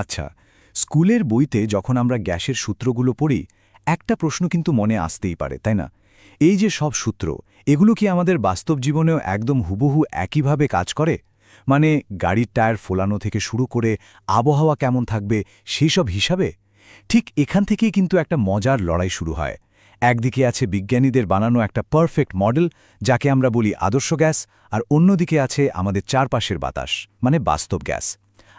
আচ্ছা, স্কুলের বইতে যখন আমরা গ্যাসের সূত্রগুলো পড়ি একটা প্রশ্ন কিন্তু মনে আসতেই পারে, তাই না? এই যে সব সূত্র, এগুলো কি আমাদের বাস্তব জীবনেও একদম হুবহু একইভাবে কাজ করে? মানে গাড়ির টায়ার ফোলানো থেকে শুরু করে আবহাওয়া কেমন থাকবে সেই সব হিসাবে? ঠিক এখান থেকেই কিন্তু একটা মজার লড়াই শুরু হয়। একদিকে আছে বিজ্ঞানীদের বানানো একটা পারফেক্ট মডেল, যাকে আমরা বলি আদর্শ গ্যাস, আর অন্যদিকে আছে আমাদের চারপাশের বাতাস, মানে বাস্তব গ্যাস।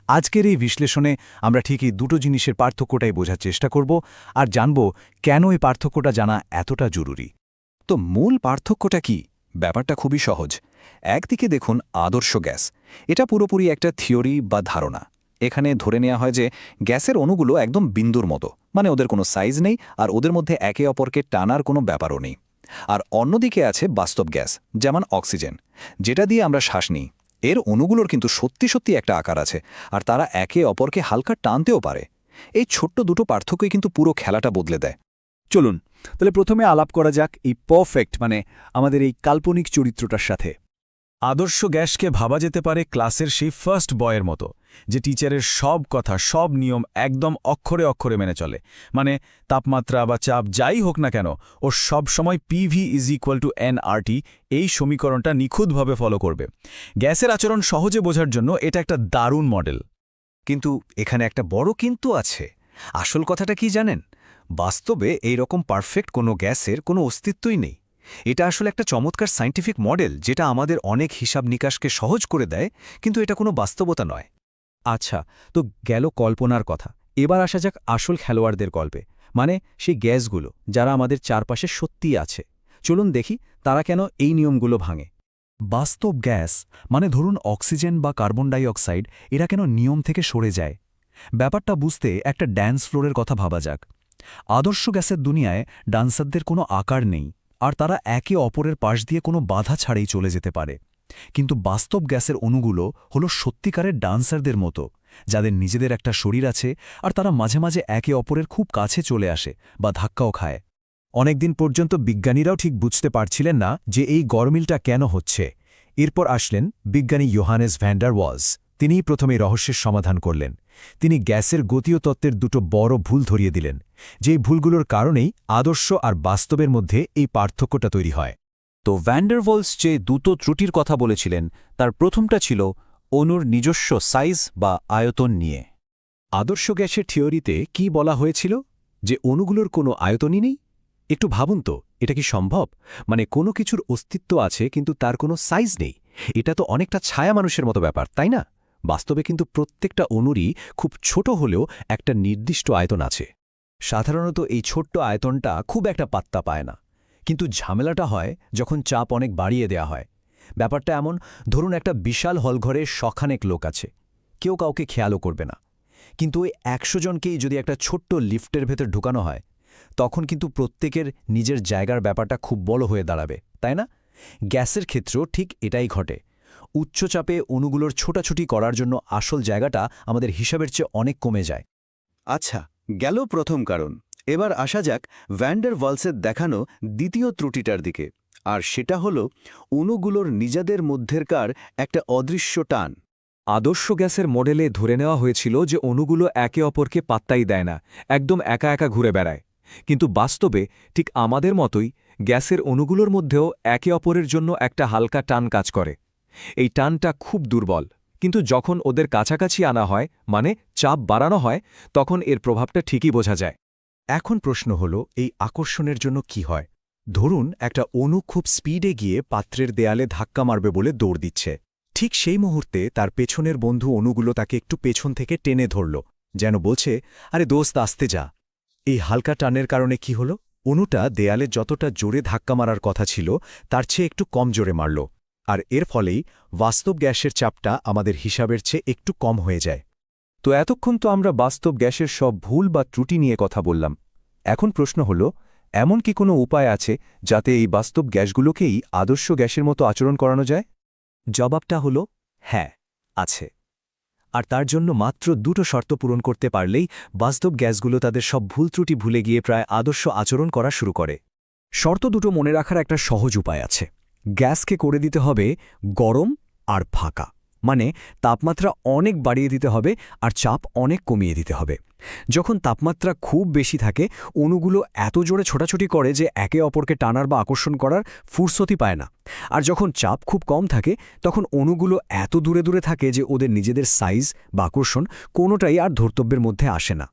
আজকের এই বিশ্লেষণে আমরা ঠিক এই দুটো জিনিসের পার্থক্যটাই বোঝার চেষ্টা করব আর জানব কেন এই পার্থক্যটা জানা এতটা জরুরি। তো মূল পার্থক্যটা কি? ব্যাপারটা খুবই সহজ। একদিকে দেখুন আদর্শ গ্যাস। এটা পুরোপুরি একটা থিওরি বা ধারণা। এখানে ধরে নেওয়া হয় যে গ্যাসের অণুগুলো একদম বিন্দুর মতো, মানে ওদের কোনো সাইজ নেই আর ওদের মধ্যে একে অপরকে টানার কোনো ব্যাপারও নেই। আর অন্যদিকে আছে বাস্তব গ্যাস, যেমন অক্সিজেন, যেটা দিয়ে আমরা শ্বাস নিই। এর অণুগুলোর কিন্তু সত্যি সত্যি একটা আকার আছে, আর তারা একে অপরকে হালকা টানতেও পারে। এই ছোট্ট দুটো পার্থক্যই কিন্তু পুরো খেলাটা বদলে দেয়। চলুন তাহলে প্রথমে আলাপ করা যাক এই পারফেক্ট মানে আমাদের এই কাল্পনিক চরিত্রটার সাথে। আদর্শ গ্যাসকে ভাবা যেতে পারে ক্লাসের সেই ফার্স্ট বয়ের মতো, যে টিচারের সব কথা সব নিয়ম একদম অক্ষরে অক্ষরে মেনে চলে। মানে তাপমাত্রা বা চাপ যাই হোক না কেন, ও সব সময় PV=NRT এই সমীকরণটা নিখুঁতভাবে ফলো করবে। গ্যাসের আচরণ সহজে বোঝার জন্য এটা একটা দারুণ মডেল। কিন্তু এখানে একটা বড় কিন্তু আছে। আসল কথাটা কি জানেন? বাস্তবে এই রকম পারফেক্ট কোনো গ্যাসের কোনো অস্তিত্বই নেই। এটা আসলে একটা চমৎকার সায়েন্টিফিক মডেল, যেটা আমাদের অনেক হিসাব নিকাশকে সহজ করে দেয়, কিন্তু এটা কোনো বাস্তবতা নয়। আচ্ছা, তো গেল কল্পনার কথা। এবার আসা যাক আসল খেলোয়াড়দের গল্পে, মানে সেই গ্যাসগুলো যারা আমাদের চারপাশে সত্যিই আছে। চলুন দেখি তারা কেন এই নিয়মগুলো ভাঙে। বাস্তব গ্যাস মানে ধরুন অক্সিজেন বা কার্বন ডাই অক্সাইড, এরা কেন নিয়ম থেকে সরে যায়? ব্যাপারটা বুঝতে একটা ড্যান্স ফ্লোরের কথা ভাবা যাক। আদর্শ গ্যাসের দুনিয়ায় ডান্সারদের কোনো আকার নেই, আর তারা একে অপরের পাশ দিয়ে কোনো বাধা ছাড়াই চলে যেতে পারে। কিন্তু বাস্তব গ্যাসের অণুগুলো হলো সত্যিকারের ডান্সারদের মতো, যাদের নিজেদের একটা শরীর আছে, আর তারা মাঝে মাঝে একে অপরের খুব কাছে চলে আসে বা ধাক্কাও খায়। অনেকদিন পর্যন্ত বিজ্ঞানীরাও ঠিক বুঝতে পারছিলেন না যে এই গরমিলটা কেন হচ্ছে। এরপর আসলেন বিজ্ঞানী জোহানেস ভ্যান ডার ওয়ালস। তিনিই প্রথমে রহস্যের সমাধান করলেন। তিনি গ্যাসের গতীয় তত্ত্বের দুটো বড় ভুল ধরিয়ে দিলেন, যেই ভুলগুলোর কারণেই আদর্শ আর বাস্তবের মধ্যে এই পার্থক্যটা তৈরি হয়। তো ভ্যান ডার ওয়ালস যে দুটো ত্রুটির কথা বলেছিলেন, তার প্রথমটা ছিল অণুর নিজস্ব সাইজ বা আয়তন নিয়ে। আদর্শ গ্যাসের থিওরিতে কি বলা হয়েছিল? যে অণুগুলোর কোনো আয়তনই নেই। একটু ভাবুন তো, এটা কি সম্ভব? মানে কোনো কিছুর অস্তিত্ব আছে কিন্তু তার কোনো সাইজ নেই। এটা তো অনেকটা ছায়া মানুষের মতো ব্যাপার, তাই না? বাস্তবে কিন্তু প্রত্যেকটা অণুরই খুব ছোট হলেও একটা নির্দিষ্ট আয়তন আছে। সাধারণত এই ছোট্ট আয়তনটা খুব একটা পাত্তা পায় না, কিন্তু ঝামেলাটা হয় যখন চাপ অনেক বাড়িয়ে দেয়া হয়। ব্যাপারটা এমন, ধরুন একটা বিশাল হলঘরে শখানেক লোক আছে, কেউ কাউকে খেয়ালও করবে না। কিন্তু ওই ১০০ জনকেই যদি একটা ছোট্ট লিফটের ভেতর ঢুকানো হয়, তখন কিন্তু প্রত্যেকের নিজের জায়গার ব্যাপারটা খুব বড় হয়ে দাঁড়াবে, তাই না? গ্যাসের ক্ষেত্রেও ঠিক এটাই ঘটে। উচ্চচাপে অণুগুলোর ছোটাছুটি করার জন্য আসল জায়গাটা আমাদের হিসাবের চেয়ে অনেক কমে যায়। আচ্ছা, গেল প্রথম কারণ। এবার আসা যাক ভ্যান ডার ওয়ালসের দেখানো দ্বিতীয় ত্রুটিটার দিকে। আর সেটা হলো অণুগুলোর নিজেদের মধ্যেকার একটা অদৃশ্য টান। আদর্শ গ্যাসের মডেলে ধরে নেওয়া হয়েছিল যে অণুগুলো একে অপরকে পাত্তাই দেয় না, একদম একা একা ঘুরে বেড়ায়। কিন্তু বাস্তবে ঠিক আমাদের মতোই গ্যাসের অণুগুলোর মধ্যেও একে অপরের জন্য একটা হালকা টান কাজ করে। এই টানটা খুব দুর্বল, কিন্তু যখন ওদের কাছাকাছি আনা হয়, মানে চাপ বাড়ানো হয়, তখন এর প্রভাবটা ঠিকই বোঝা যায়। এখন প্রশ্ন হল, এই আকর্ষণের জন্য কি হয়? ধরুন একটা অণু খুব স্পিডে গিয়ে পাত্রের দেয়ালে ধাক্কা মারবে বলে দৌড় দিচ্ছে। ঠিক সেই মুহূর্তে তার পেছনের বন্ধু অণুগুলো তাকে একটু পেছন থেকে টেনে ধরল, যেন বলছে, আরে দোস্ত আসতে যা। এই হালকা টানের কারণে কি হল? অণুটা দেয়ালে যতটা জোরে ধাক্কা মারার কথা ছিল তার চেয়ে একটু কম জোরে মারল, আর এর ফলেই বাস্তব গ্যাসের চাপটা আমাদের হিসাবের চেয়ে একটু কম হয়ে যায়। তো এতক্ষণ তো আমরা বাস্তব গ্যাসের সব ভুল বা ত্রুটি নিয়ে কথা বললাম। এখন প্রশ্ন হল, এমন কি কোনো উপায় আছে যাতে এই বাস্তব গ্যাসগুলোকেই আদর্শ গ্যাসের মতো আচরণ করানো যায়? জবাবটা হল হ্যাঁ, আছে। আর তার জন্য মাত্র দুটো শর্ত পূরণ করতে পারলেই বাস্তব গ্যাসগুলো তাদের সব ভুল ত্রুটি ভুলে গিয়ে প্রায় আদর্শ আচরণ করা শুরু করে। শর্ত দুটো মনে রাখার একটা সহজ উপায় আছে। গ্যাসকে করে দিতে হবে গরম আর ফাঁকা, মানে তাপমাত্রা অনেক বাড়িয়ে দিতে হবে আর চাপ অনেক কমিয়ে দিতে হবে। যখন তাপমাত্রা খুব বেশি থাকে, অণুগুলো এত জোরে ছোটাছুটি করে যে একে অপরকে টানার বা আকর্ষণ করার ফুরসতই পায় না। আর যখন চাপ খুব কম থাকে, তখন অণুগুলো এত দূরে দূরে থাকে যে ওদের নিজেদের সাইজ বা আকর্ষণ কোনোটাই আর ধর্তব্যের মধ্যে আসে না।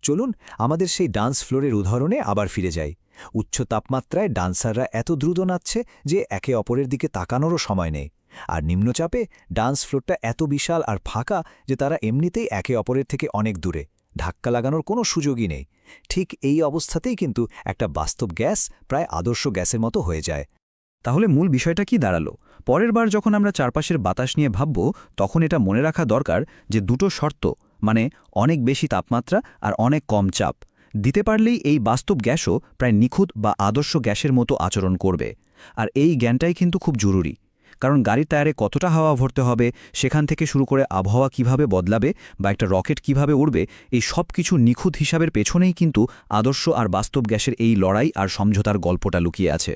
চলুন আমাদের সেই ডান্স ফ্লোরের উদাহরণে আবার ফিরে যাই। উচ্চ তাপমাত্রায় ডান্সাররা এত দ্রুত নাচছে যে একে অপরের দিকে তাকানোরও সময় নেই। আর নিম্নচাপে ডান্স ফ্লোরটা এত বিশাল আর ফাঁকা যে তারা এমনিতেই একে অপরের থেকে অনেক দূরে, ধাক্কা লাগানোর কোনো সুযোগই নেই। ঠিক এই অবস্থাতেই কিন্তু একটা বাস্তব গ্যাস প্রায় আদর্শ গ্যাসের মতো হয়ে যায়। তাহলে মূল বিষয়টা কি দাঁড়ালো? পরের বার যখন আমরা চারপাশের বাতাস নিয়ে ভাবব, তখন এটা মনে রাখা দরকার যে দুটো শর্ত, মানে অনেক বেশি তাপমাত্রা আর অনেক কম চাপ দিতে পারলেই এই বাস্তব গ্যাসও প্রায় নিখুঁত বা আদর্শ গ্যাসের মতো আচরণ করবে। আর এই জ্ঞানটাই কিন্তু খুব জরুরি, কারণ গাড়ির টায়ারে কতটা হাওয়া ভরতে হবে, সেখান থেকে শুরু করে আবহাওয়া কিভাবে বদলাবে বা একটা রকেট কিভাবে উড়বে, এই সব কিছু নিখুঁত হিসাবের পেছনেই কিন্তু আদর্শ আর বাস্তব গ্যাসের এই লড়াই আর সমঝোতার গল্পটা লুকিয়ে আছে।